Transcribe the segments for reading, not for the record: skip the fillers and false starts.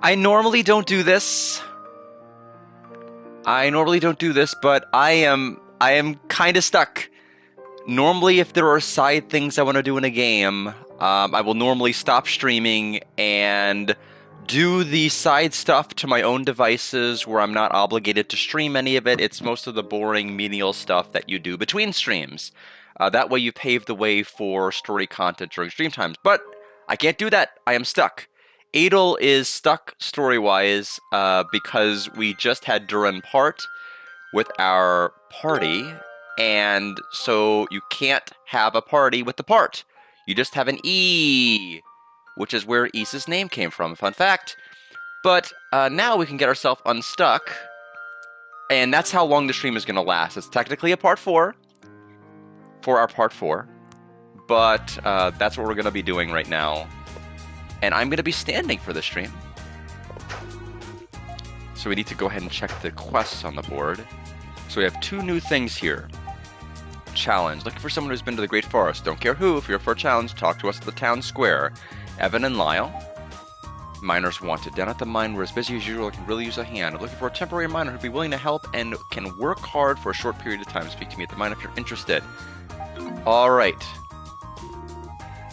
I normally don't do this. But I am kind of stuck. Normally, if there are side things I want to do in a game, I will normally stop streaming and do the side stuff to my own devices where I'm not obligated to stream any of it. It's most of the boring menial stuff that you do between streams. That way you pave the way for story content during stream times. But I can't do that. I am stuck. Adel is stuck story-wise because we just had Duran part with our party, and so you can't have a party with the part. You just have an E, which is where Isa's name came from. Fun fact. But now we can get ourselves unstuck, and that's how long the stream is going to last. It's technically a part 4 for our part 4, but that's what we're going to be doing right now. And I'm going to be standing for the stream. So we need to go ahead and check the quests on the board. So we have 2 new things here. Challenge. Looking for someone who's been to the Great Forest. Don't care who. If you're for a challenge, talk to us at the town square. Evan and Lyle. Miners wanted. Down at the mine, we're as busy as usual. I can really use a hand. I'm looking for a temporary miner who'd be willing to help and can work hard for a short period of time. Speak to me at the mine if you're interested. Alright.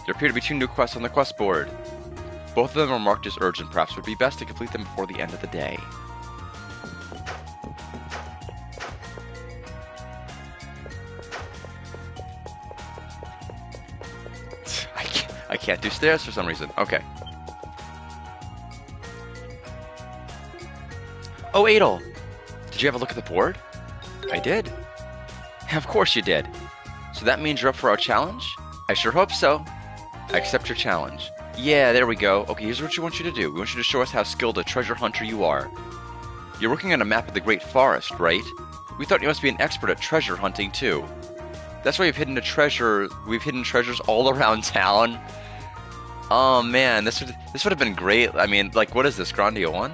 There appear to be 2 new quests on the quest board. Both of them are marked as urgent. Perhaps it would be best to complete them before the end of the day. I can't do stairs for some reason. Okay. Oh, Adel! Did you have a look at the board? I did. Of course you did. So that means you're up for our challenge? I sure hope so. I accept your challenge. Yeah, there we go. Okay, here's what we want you to do. We want you to show us how skilled a treasure hunter you are. You're working on a map of the Great Forest, right? We thought you must be an expert at treasure hunting, too. That's why we've hidden treasures all around town. Oh man, this would have been great. I mean, like, what is this, Grandia 1?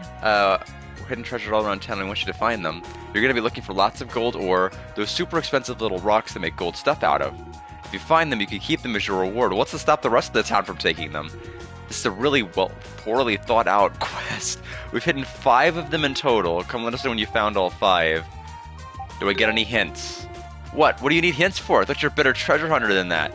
We're hidden treasures all around town and we want you to find them. You're going to be looking for lots of gold ore, those super expensive little rocks that make gold stuff out of. If you find them, you can keep them as your reward. What's to stop the rest of the town from taking them? This is a really poorly thought out quest. We've hidden 5 of them in total. Come let us know when you found all 5. Do I get any hints? What? What do you need hints for? I thought you're a better treasure hunter than that.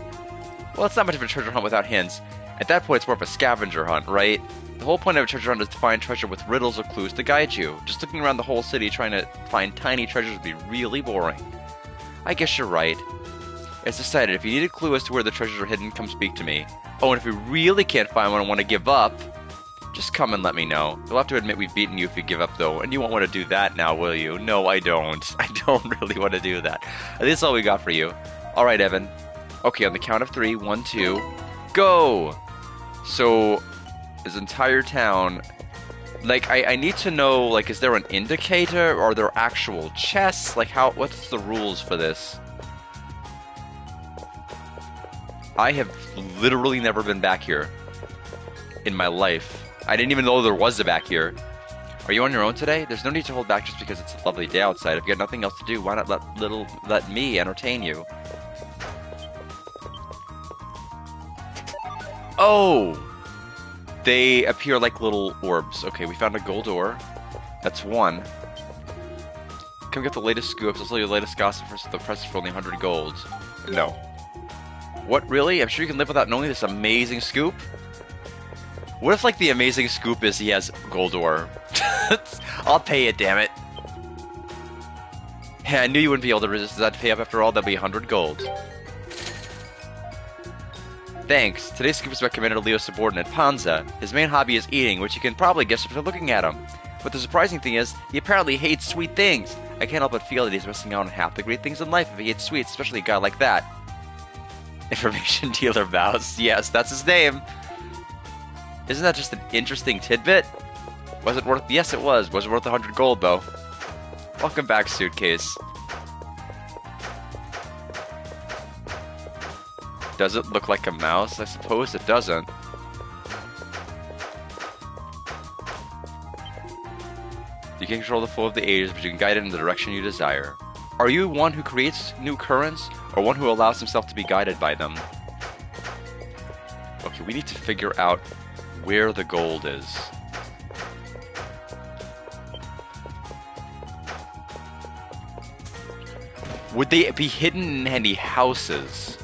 Well, it's not much of a treasure hunt without hints. At that point, it's more of a scavenger hunt, right? The whole point of a treasure hunt is to find treasure with riddles or clues to guide you. Just looking around the whole city trying to find tiny treasures would be really boring. I guess you're right. It's decided. If you need a clue as to where the treasures are hidden, come speak to me. Oh, and if we really can't find one and want to give up, just come and let me know. You'll have to admit we've beaten you if you give up, though, and you won't want to do that now, will you? No, I don't. I don't really want to do that. This is all we got for you. All right, Evan. Okay, on the count of 3, 1, 2, go! So, this entire town... Like, I need to know, like, is there an indicator? Or are there actual chests? Like, what's the rules for this? I have literally never been back here in my life. I didn't even know there was a back here. Are you on your own today? There's no need to hold back just because it's a lovely day outside. If you got nothing else to do, why not let me entertain you? Oh! They appear like little orbs. Okay, we found a gold ore. That's 1. Come get the latest scoops. I'll tell you the latest gossip for the price for only 100 gold. No. What, really? I'm sure you can live without knowing this amazing scoop? What if, like, the amazing scoop is he has gold ore? I'll pay it, damn it. Hey, I knew you wouldn't be able to resist that pay up after all. That'll be 100 gold. Thanks. Today's scoop is about Commander Leo's subordinate, Panza. His main hobby is eating, which you can probably guess after looking at him. But the surprising thing is, he apparently hates sweet things. I can't help but feel that he's missing out on half the great things in life if he hates sweets, especially a guy like that. Information dealer Mouse. Yes, that's his name. Isn't that just an interesting tidbit? Was it worth... Yes, it was. Was it worth 100 gold, though? Welcome back, Suitcase. Does it look like a mouse? I suppose it doesn't. You can control the flow of the ages, but you can guide it in the direction you desire. Are you one who creates new currents, or one who allows himself to be guided by them? Okay, we need to figure out where the gold is. Would they be hidden in any houses?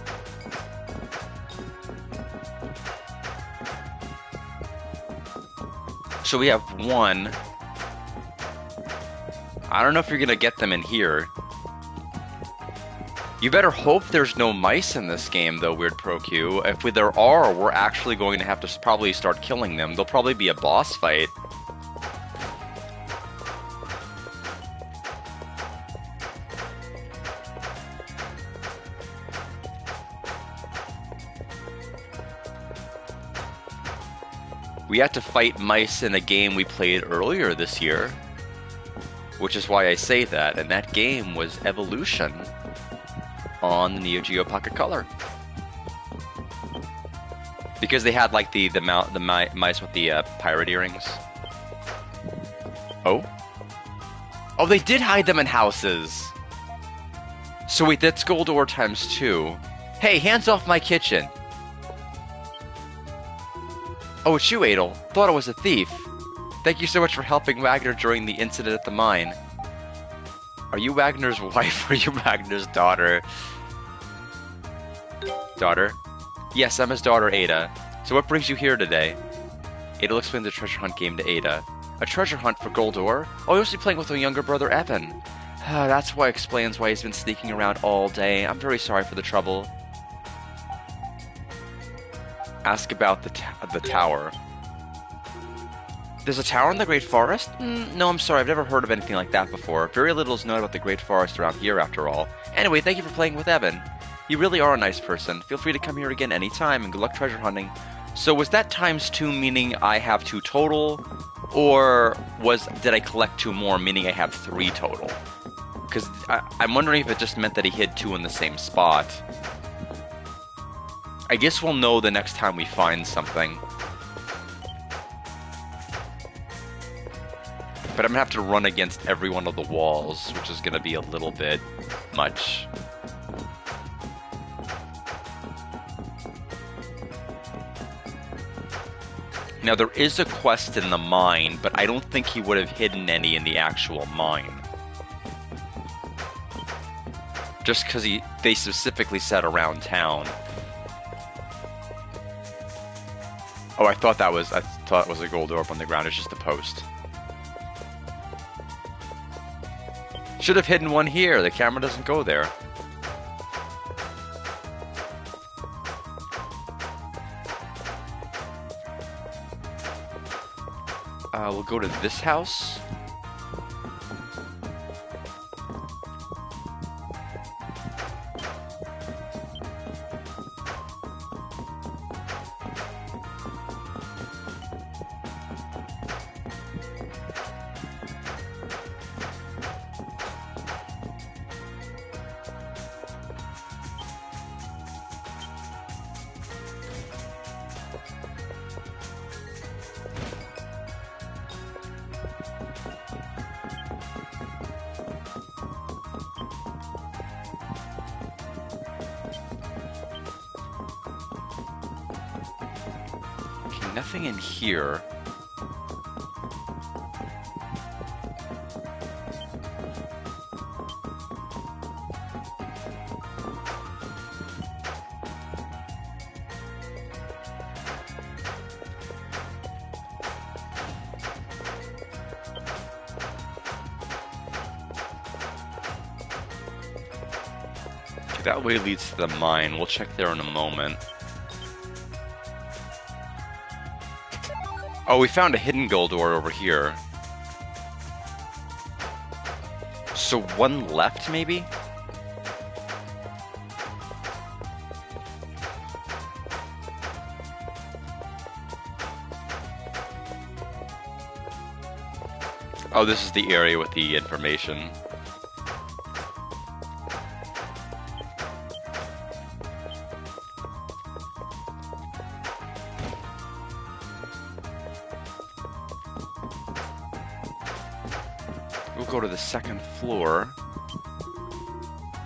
So we have one. I don't know if you're gonna get them in here. You better hope there's no mice in this game, though, Weird Pro Q. If there are, we're actually going to have to probably start killing them. There'll probably be a boss fight. We had to fight mice in a game we played earlier this year, which is why I say that, and that game was Evolution on the Neo Geo Pocket Color. Because they had like the mice with the pirate earrings. Oh? Oh, they did hide them in houses! So wait, that's gold ore times 2. Hey, hands off my kitchen! Oh, it's you, Adel. Thought I was a thief. Thank you so much for helping Wagner during the incident at the mine. Are you Wagner's wife or are you Wagner's daughter? Daughter? Yes, I'm his daughter, Ada. So what brings you here today? Adel explained the treasure hunt game to Ada. A treasure hunt for gold ore? Oh, he was playing with her younger brother, Evan. That's why explains why he's been sneaking around all day. I'm very sorry for the trouble. Ask about the tower. There's a tower in the Great Forest? No, I'm sorry, I've never heard of anything like that before. Very little is known about the Great Forest around here, after all. Anyway, thank you for playing with Evan. You really are a nice person. Feel free to come here again anytime, and good luck treasure hunting. So was that times 2 meaning I have 2 total? Or did I collect 2 more, meaning I have 3 total? Because I'm wondering if it just meant that he hid 2 in the same spot. I guess we'll know the next time we find something. But I'm gonna have to run against every one of the walls, which is gonna be a little bit much. Now there is a quest in the mine, but I don't think he would have hidden any in the actual mine. Just because they specifically said around town. Oh, I thought it was a gold orb on the ground. It's just a post. Should have hidden one here. The camera doesn't go there. We'll go to this house. Nothing in here. Okay, that way leads to the mine. We'll check there in a moment. Oh, we found a hidden gold ore over here. So one left, maybe? Oh, this is the area with the information. We'll go to the second floor.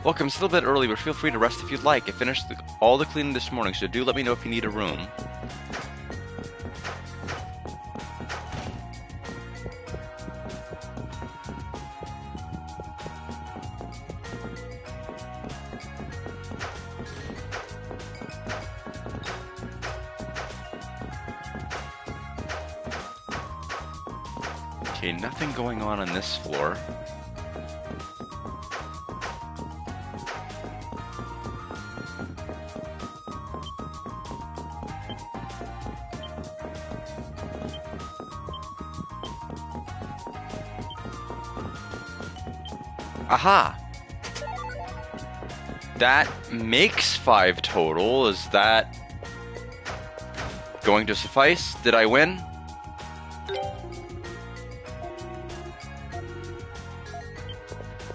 Welcome, it's a little bit early, but feel free to rest if you'd like. I finished all the cleaning this morning, so do let me know if you need a room. Okay, nothing going on this floor. Aha! That makes 5 total. Is that going to suffice? Did I win?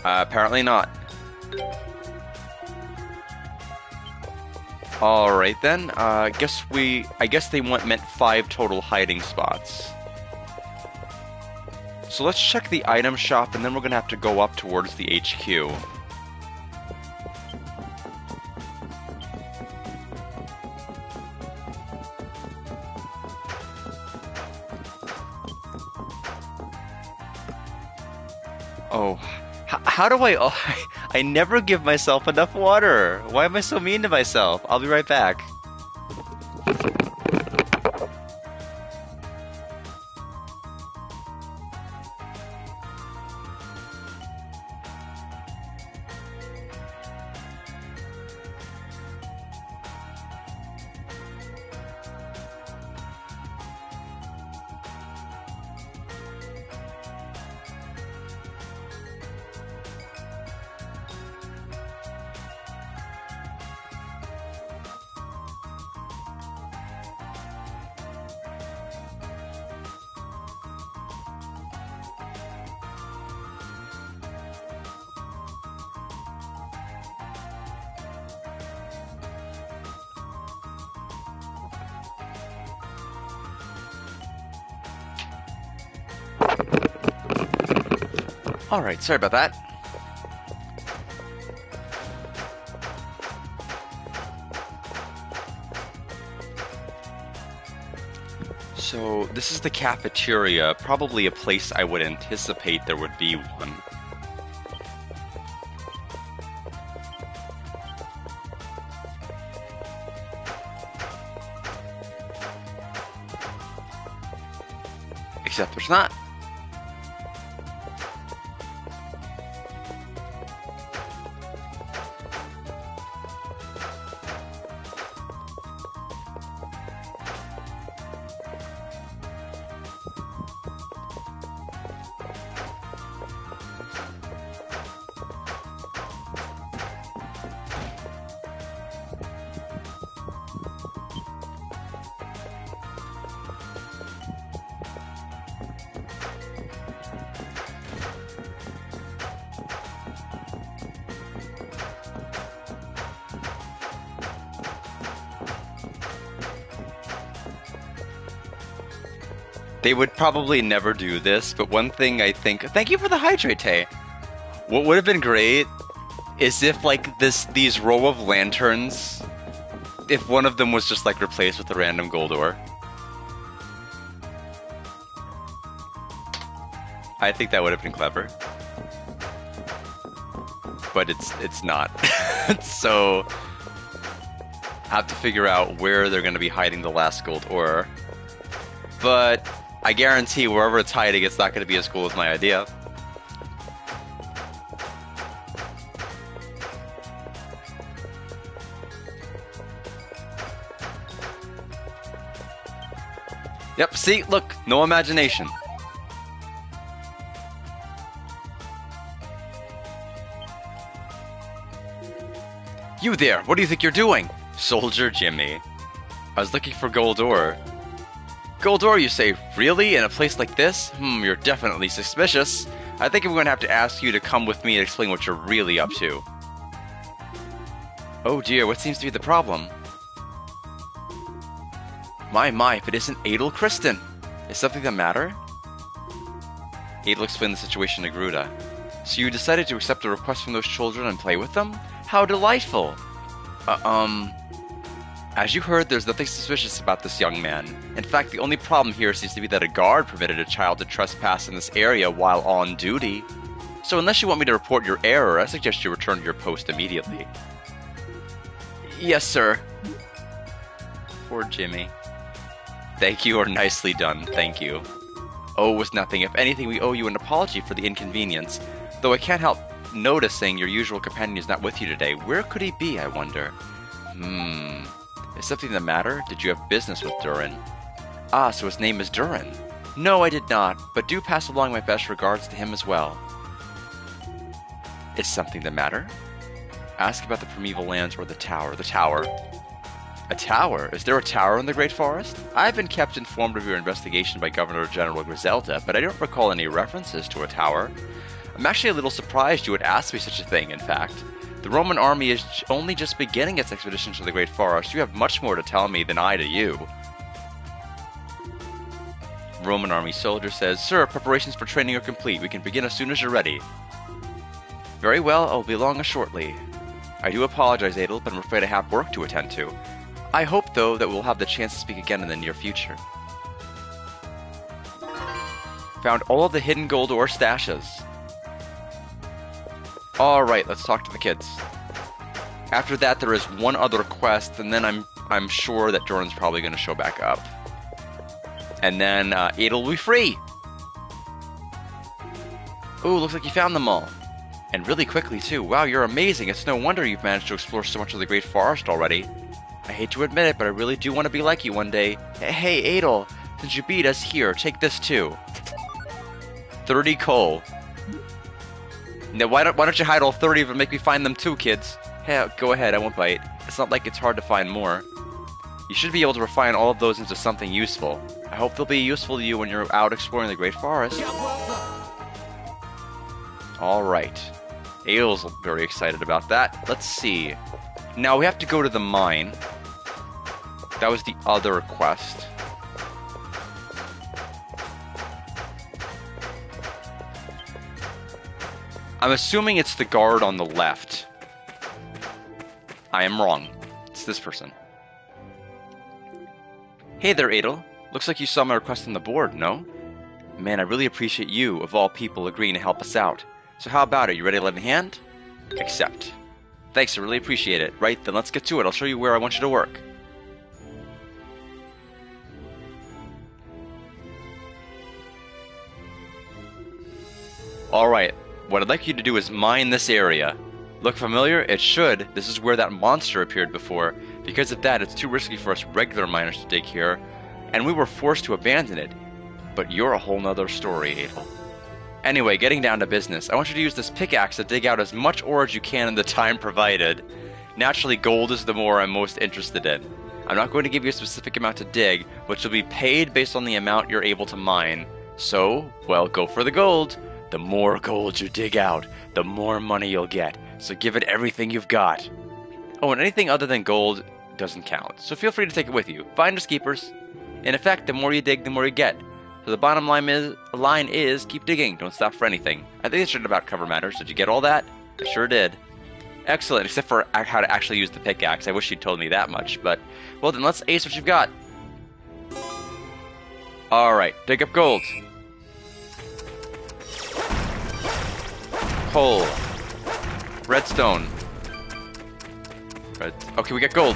Apparently not. Alright then, I guess they meant 5 total hiding spots. So let's check the item shop, and then we're gonna have to go up towards the HQ. Oh, how do I never give myself enough water. Why am I so mean to myself? I'll be right back. Alright, sorry about that. So, this is the cafeteria, probably a place I would anticipate there would be one. Except there's not. They would probably never do this, but one thing I think... Thank you for the hydrate, Tay. What would have been great is if, like, these row of lanterns, if one of them was just, like, replaced with a random gold ore. I think that would have been clever. But it's not. So, I have to figure out where they're going to be hiding the last gold ore. But I guarantee wherever it's hiding, it's not going to be as cool as my idea. Yep, see? Look, no imagination. You there, what do you think you're doing? Soldier Jimmy. I was looking for gold ore. Gold ore, you say? Really? In a place like this? You're definitely suspicious. I think I'm going to have to ask you to come with me and explain what you're really up to. Oh dear, what seems to be the problem? My, if it isn't Adel Kristen. Is something the matter? Adel explained the situation to Gruda. So you decided to accept a request from those children and play with them? How delightful! As you heard, there's nothing suspicious about this young man. In fact, the only problem here seems to be that a guard permitted a child to trespass in this area while on duty. So unless you want me to report your error, I suggest you return to your post immediately. Yes, sir. Poor Jimmy. Thank you, or nicely done, thank you. Oh, it was nothing. If anything, we owe you an apology for the inconvenience. Though I can't help noticing your usual companion is not with you today. Where could he be, I wonder? Is something the matter? Did you have business with Durin? Ah, so his name is Durin. No, I did not, but do pass along my best regards to him as well. Is something the matter? Ask about the primeval lands or the tower. The tower. A tower? Is there a tower in the Great Forest? I've been kept informed of your investigation by Governor General Griselda, but I don't recall any references to a tower. I'm actually a little surprised you would ask me such a thing, in fact. The Roman army is only just beginning its expedition to the Great Forest. You have much more to tell me than I to you. Roman army soldier says, Sir, preparations for training are complete. We can begin as soon as you're ready. Very well, I'll be along shortly. I do apologize, Adel, but I'm afraid I have work to attend to. I hope, though, that we'll have the chance to speak again in the near future. Found all of the hidden gold ore stashes. Alright, let's talk to the kids. After that, there is one other quest, and then I'm sure that Durin's probably going to show back up. And then Adel will be free! Ooh, looks like you found them all. And really quickly, too. Wow, you're amazing. It's no wonder you've managed to explore so much of the Great Forest already. I hate to admit it, but I really do want to be like you one day. Hey, Adel, since you beat us, here, take this too. 30 coal. Now, why don't you hide all 30 of them and make me find them too, kids? Hey, go ahead, I won't bite. It's not like it's hard to find more. You should be able to refine all of those into something useful. I hope they'll be useful to you when you're out exploring the Great Forest. Alright. Adel's very excited about that. Let's see. Now we have to go to the mine. That was the other quest. I'm assuming it's the guard on the left. I am wrong. It's this person. Hey there, Adel. Looks like you saw my request on the board, no? Man, I really appreciate you, of all people, agreeing to help us out. So how about it? You ready to lend a hand? Accept. Thanks, I really appreciate it. Right, then let's get to it. I'll show you where I want you to work. Alright, what I'd like you to do is mine this area. Look familiar? It should. This is where that monster appeared before. Because of that, it's too risky for us regular miners to dig here, and we were forced to abandon it. But you're a whole nother story, Adel. Anyway, getting down to business, I want you to use this pickaxe to dig out as much ore as you can in the time provided. Naturally, gold is the more I'm most interested in. I'm not going to give you a specific amount to dig, but you'll be paid based on the amount you're able to mine. So, well, go for the gold. The more gold you dig out, the more money you'll get. So give it everything you've got. Oh, and anything other than gold doesn't count, so feel free to take it with you. Finders keepers. In effect, the more you dig, the more you get. So the bottom line is keep digging, don't stop for anything. I think it's written about cover matters. Did you get all that? I sure did. Excellent, except for how to actually use the pickaxe. I wish you'd told me that much, but... Well then, let's ace what you've got. Alright, dig up gold. Coal. Redstone. Okay, we got gold.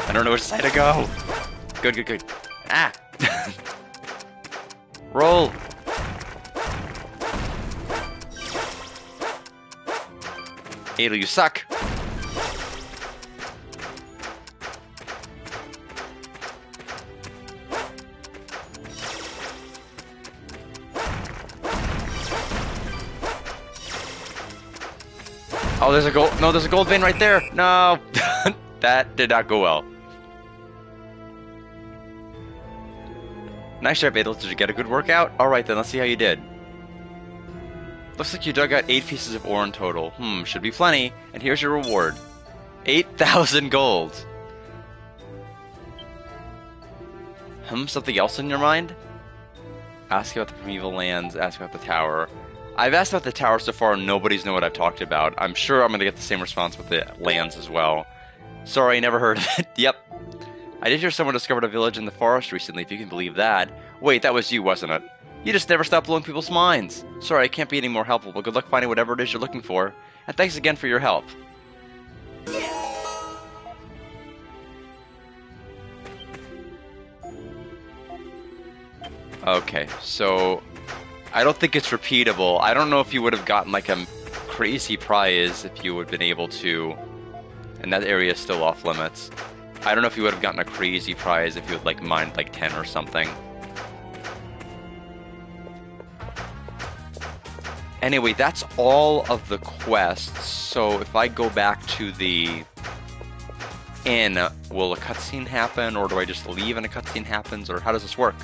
I don't know which side to go. Good. Ah! Roll! Adel, you suck! Oh, there's a gold. No, there's a gold vein right there. No, that did not go well. Nice job, Adel. Did you get a good workout? All right, then let's see how you did. Looks like you dug out 8 pieces of ore in total. Should be plenty. And here's your reward: 8,000 gold. Something else in your mind? Ask about the primeval lands. Ask about the tower. I've asked about the tower so far, and nobody's know what I've talked about. I'm sure I'm going to get the same response with the lands as well. Sorry, never heard of it. Yep. I did hear someone discovered a village in the forest recently, if you can believe that. Wait, that was you, wasn't it? You just never stop blowing people's minds. Sorry, I can't be any more helpful, but good luck finding whatever it is you're looking for. And thanks again for your help. Okay, so I don't think it's repeatable. I don't know if you would have gotten like a crazy prize if you would have been able to, and that area is still off limits. I don't know if you would have gotten a crazy prize if you had like mined like 10 or something. Anyway, that's all of the quests. So if I go back to the inn, will a cutscene happen, or do I just leave and a cutscene happens, or how does this work?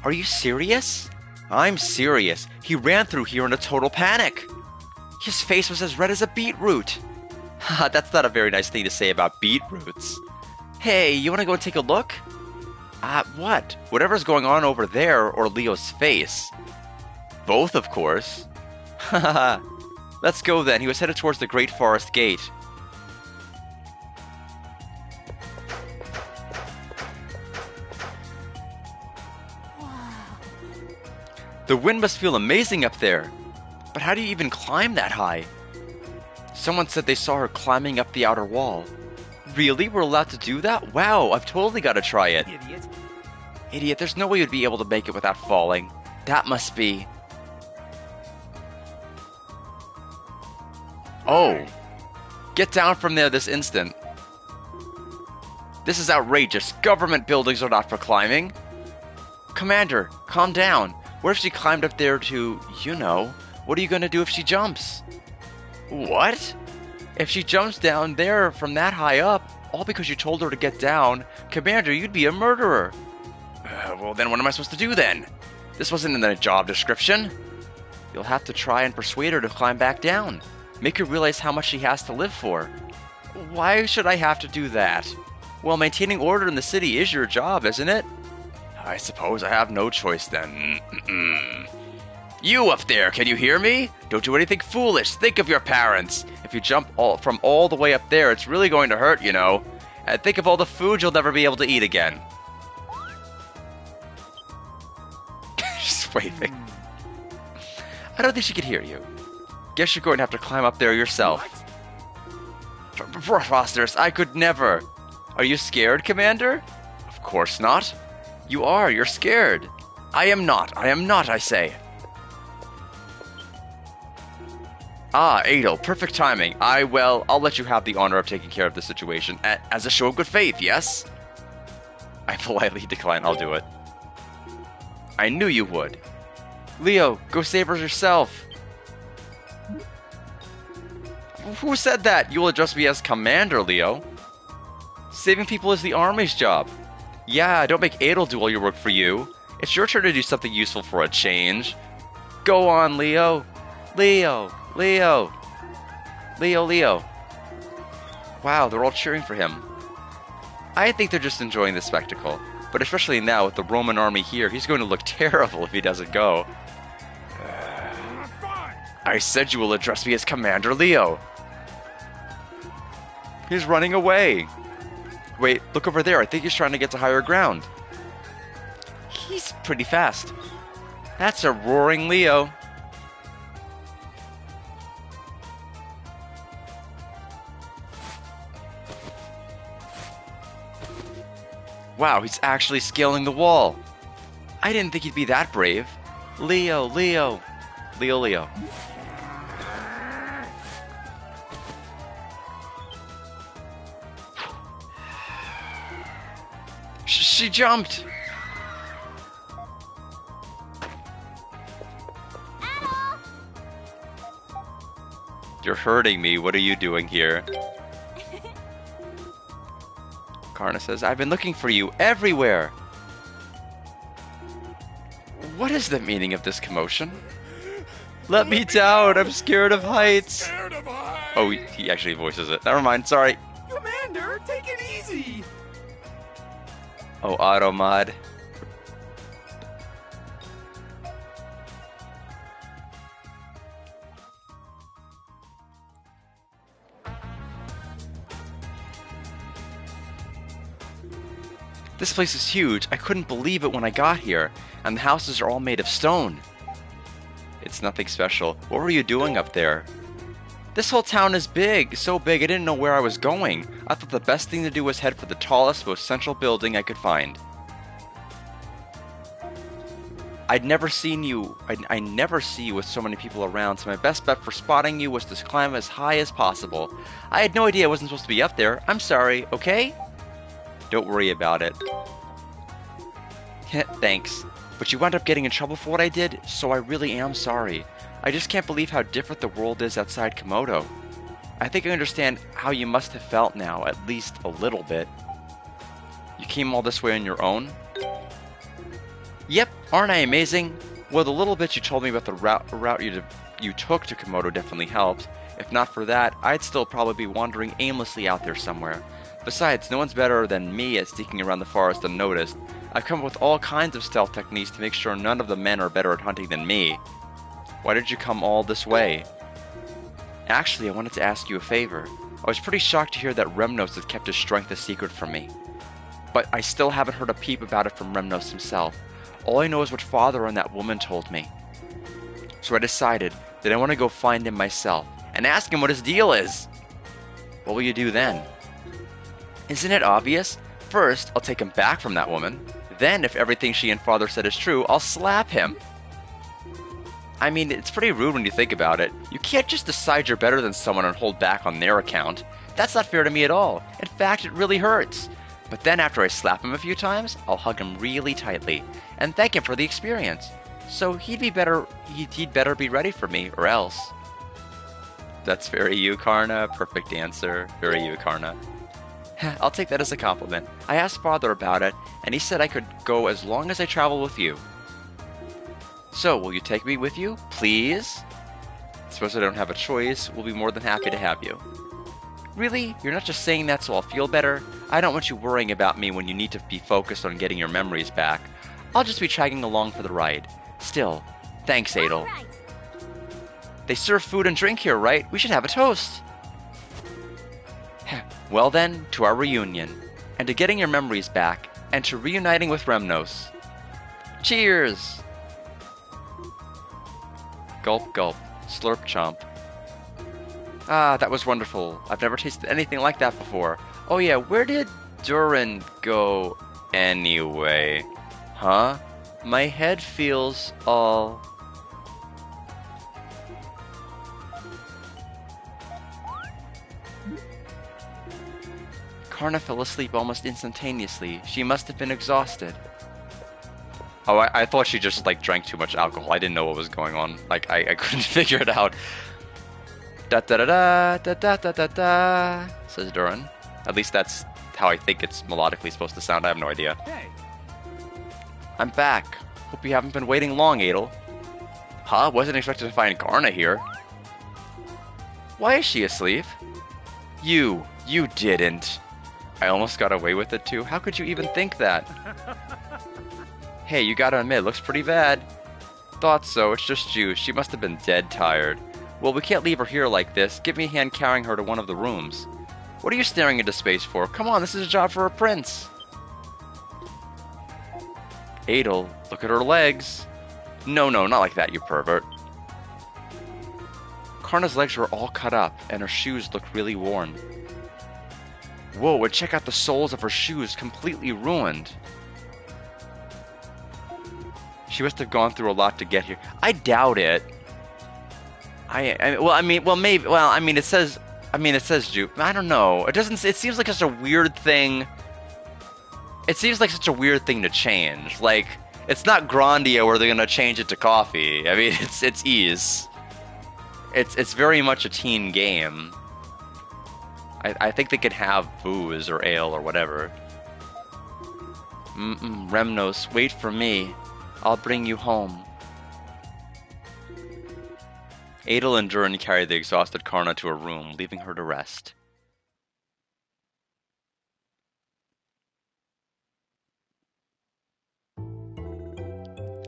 Are you serious? I'm serious. He ran through here in a total panic. His face was as red as a beetroot. Haha, that's not a very nice thing to say about beetroots. Hey, you want to go and take a look? What? Whatever's going on over there, or Leo's face. Both, of course. Haha. Let's go then. He was headed towards the Great Forest Gate. The wind must feel amazing up there. But how do you even climb that high? Someone said they saw her climbing up the outer wall. Really? We're allowed to do that? Wow, I've totally got to try it. Idiot. Idiot, there's no way you'd be able to make it without falling. That must be... Oh. Get down from there this instant. This is outrageous. Government buildings are not for climbing. Commander, calm down. What if she climbed up there to, you know, what are you going to do if she jumps? What? If she jumps down there from that high up, all because you told her to get down, Commander, you'd be a murderer. Well, then what am I supposed to do then? This wasn't in the job description. You'll have to try and persuade her to climb back down. Make her realize how much she has to live for. Why should I have to do that? Well, maintaining order in the city is your job, isn't it? I suppose I have no choice then. You up there, can you hear me? Don't do anything foolish. Think of your parents. If you jump from all the way up there, it's really going to hurt, you know. And think of all the food you'll never be able to eat again. She's waving. I don't think she could hear you. Guess you're going to have to climb up there yourself. Preposterous, I could never. Are you scared, Commander? Of course not. You are, you're scared. I am not, I say. Ah, Adel, perfect timing. I'll let you have the honor of taking care of the situation, as a show of good faith, yes? I politely decline, I'll do it. I knew you would. Leo, go save her yourself. Who said that? You will address me as Commander, Leo. Saving people is the Army's job. Yeah, don't make Adel do all your work for you. It's your turn to do something useful for a change. Go on, Leo. Leo. Leo. Leo, Leo. Wow, they're all cheering for him. I think they're just enjoying the spectacle. But especially now with the Roman army here, he's going to look terrible if he doesn't go. I said you will address me as Commander Leo. He's running away. Wait, look over there. I think he's trying to get to higher ground. He's pretty fast. That's a roaring Leo. Wow, he's actually scaling the wall. I didn't think he'd be that brave. Leo, Leo. Leo, Leo. She jumped! You're hurting me. What are you doing here? Karna says, I've been looking for you everywhere. What is the meaning of this commotion? Let me down. I'm scared of heights. Oh, he actually voices it. Never mind. Sorry. Commander, take it easy. Oh, Automod. This place is huge. I couldn't believe it when I got here. And the houses are all made of stone. It's nothing special. What were you doing up there? This whole town is big. So big I didn't know where I was going. I thought the best thing to do was head for the tallest, most central building I could find. I'd never seen you. I never see you with so many people around, so my best bet for spotting you was to climb as high as possible. I had no idea I wasn't supposed to be up there. I'm sorry, okay? Don't worry about it. Thanks. But you wound up getting in trouble for what I did, so I really am sorry. I just can't believe how different the world is outside Komodo. I think I understand how you must have felt now, at least a little bit. You came all this way on your own? Yep, aren't I amazing? Well, the little bit you told me about the route you took to Komodo definitely helped. If not for that, I'd still probably be wandering aimlessly out there somewhere. Besides, no one's better than me at sneaking around the forest unnoticed. I've come up with all kinds of stealth techniques to make sure none of the men are better at hunting than me. Why did you come all this way? Actually, I wanted to ask you a favor. I was pretty shocked to hear that Remnos had kept his strength a secret from me. But I still haven't heard a peep about it from Remnos himself. All I know is what Father and that woman told me. So I decided that I want to go find him myself and ask him what his deal is. What will you do then? Isn't it obvious? First, I'll take him back from that woman. Then, if everything she and Father said is true, I'll slap him. I mean, it's pretty rude when you think about it. You can't just decide you're better than someone and hold back on their account. That's not fair to me at all. In fact, it really hurts. But then after I slap him a few times, I'll hug him really tightly and thank him for the experience. So he'd better be ready for me, or else. That's very you, Karna. Perfect answer. Very you, Karna. I'll take that as a compliment. I asked Father about it, and he said I could go as long as I travel with you. So, will you take me with you, please? Suppose I don't have a choice. We'll be more than happy to have you. Really? You're not just saying that so I'll feel better? I don't want you worrying about me when you need to be focused on getting your memories back. I'll just be tagging along for the ride. Still, thanks, Adel. Right. They serve food and drink here, right? We should have a toast. Well then, to our reunion, and to getting your memories back, and to reuniting with Remnos. Cheers! Gulp, gulp. Slurp, chomp. Ah, that was wonderful. I've never tasted anything like that before. Oh yeah, where did Durin go anyway? Huh? My head feels all... Karna fell asleep almost instantaneously. She must have been exhausted. Oh, I thought she just, like, drank too much alcohol. I didn't know what was going on. Like, I couldn't figure it out. Da-da-da-da, da-da-da-da-da, says Durin. At least that's how I think it's melodically supposed to sound. I have no idea. Hey. I'm back. Hope you haven't been waiting long, Adel. Huh? Wasn't expecting to find Karna here. Why is she asleep? You didn't. I almost got away with it too. How could you even think that? Hey, you gotta admit, looks pretty bad. Thought so, it's just juice. She must have been dead tired. Well, we can't leave her here like this. Give me a hand carrying her to one of the rooms. What are you staring into space for? Come on, this is a job for a prince. Adel, look at her legs. No, not like that, you pervert. Karna's legs were all cut up, and her shoes looked really worn. Whoa, and check out the soles of her shoes, completely ruined. She must have gone through a lot to get here. I doubt it. It says Jew. I don't know. It doesn't. It seems like such a weird thing. It seems like such a weird thing to change. Like, it's not Grandia where they're gonna change it to coffee. I mean, it's ease. It's very much a teen game. I think they could have booze or ale or whatever. Remnos, wait for me. I'll bring you home. Adel and Durin carried the exhausted Karna to her room, leaving her to rest.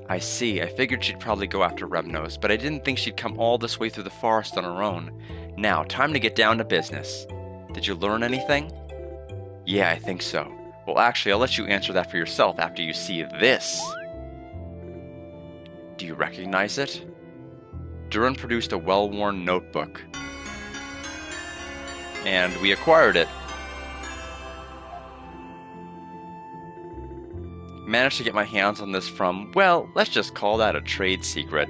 I see. I figured she'd probably go after Remnos, but I didn't think she'd come all this way through the forest on her own. Now, time to get down to business. Did you learn anything? Yeah, I think so. Well, actually, I'll let you answer that for yourself after you see this. Do you recognize it? Durin produced a well-worn notebook. And we acquired it. Managed to get my hands on this from, well, let's just call that a trade secret.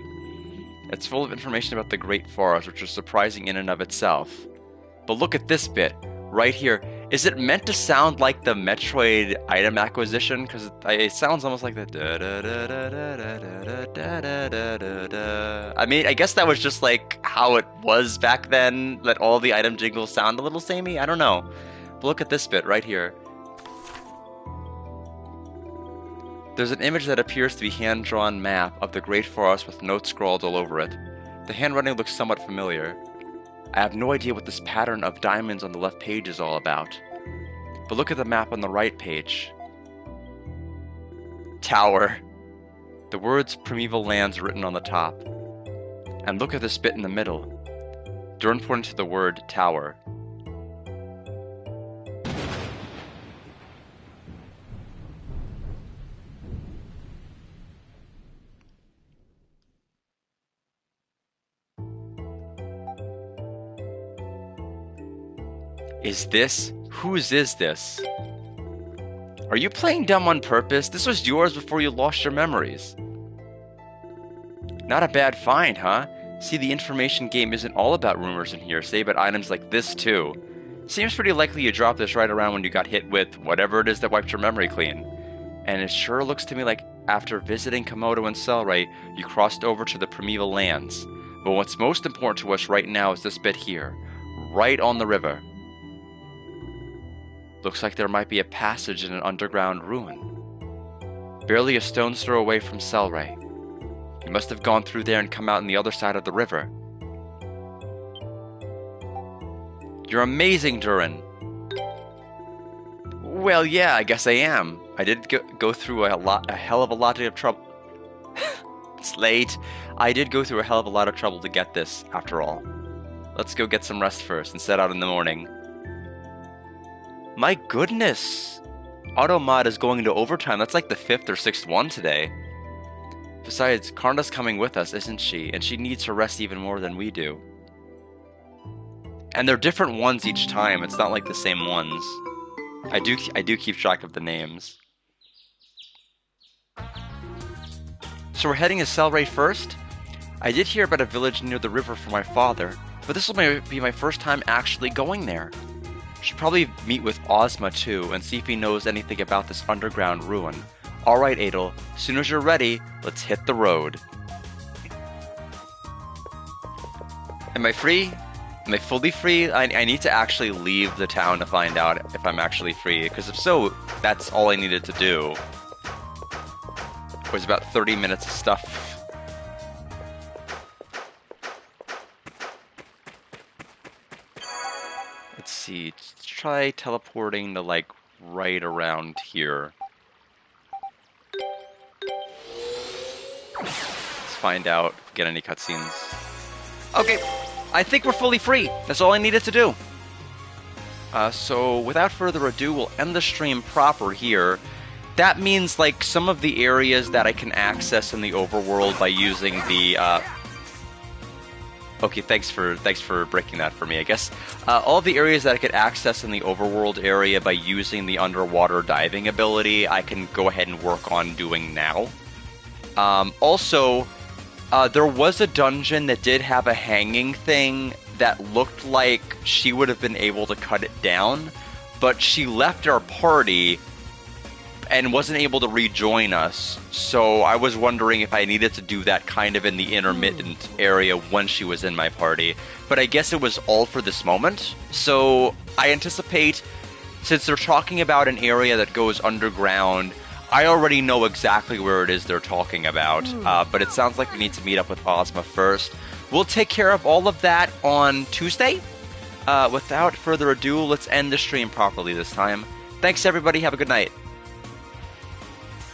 It's full of information about the Great Forest, which is surprising in and of itself. But look at this bit, right here. Is it meant to sound like the Metroid item acquisition? Because it sounds almost like the I mean, I guess that was just like how it was back then, that all the item jingles sound a little samey? I don't know. But look at this bit right here. There's an image that appears to be a hand-drawn map of the Great Forest with notes scrawled all over it. The handwriting looks somewhat familiar. I have no idea what this pattern of diamonds on the left page is all about. But look at the map on the right page. Tower. The words Primeval Lands written on the top. And look at this bit in the middle. Durin pointed to the word tower. Whose is this? Are you playing dumb on purpose? This was yours before you lost your memories. Not a bad find, huh? See, the information game isn't all about rumors and hearsay, but items like this too. Seems pretty likely you dropped this right around when you got hit with whatever it is that wiped your memory clean. And it sure looks to me like after visiting Komodo and Selray, you crossed over to the Primeval Lands. But what's most important to us right now is this bit here, right on the river. Looks like there might be a passage in an underground ruin. Barely a stone's throw away from Selray. You must have gone through there and come out on the other side of the river. You're amazing, Durin. Well, yeah, I guess I am. I did go through a hell of a lot of trouble. It's late. I did go through a hell of a lot of trouble to get this, after all. Let's go get some rest first and set out in the morning. My goodness! Automod is going into overtime. That's like the 5th or 6th one today. Besides, Karna's coming with us, isn't she? And she needs her rest even more than we do. And they're different ones each time. It's not like the same ones. I do keep track of the names. So we're heading to Selray first? I did hear about a village near the river from my father, but this will be my first time actually going there. Should probably meet with Ozma too and see if he knows anything about this underground ruin. Alright, Adel, as soon as you're ready, let's hit the road. Am I free? Am I fully free? I need to actually leave the town to find out if I'm actually free, because if so, that's all I needed to do. It was about 30 minutes of stuff. Let's see, let's try teleporting to like right around here. Let's find out if we get any cutscenes. Okay, I think we're fully free. That's all I needed to do. So without further ado, we'll end the stream proper here. That means like some of the areas that I can access in the overworld by using the Okay, thanks for breaking that for me, I guess. All the areas that I could access in the overworld area by using the underwater diving ability, I can go ahead and work on doing now. Also, there was a dungeon that did have a hanging thing that looked like she would have been able to cut it down, but she left our party and wasn't able to rejoin us. So I was wondering if I needed to do that kind of in the intermittent area when she was in my party. But I guess it was all for this moment. So I anticipate, since they're talking about an area that goes underground, I already know exactly where it is they're talking about. But it sounds like we need to meet up with Ozma first. We'll take care of all of that on Tuesday. Without further ado, let's end the stream properly this time. Thanks, everybody. Have a good night.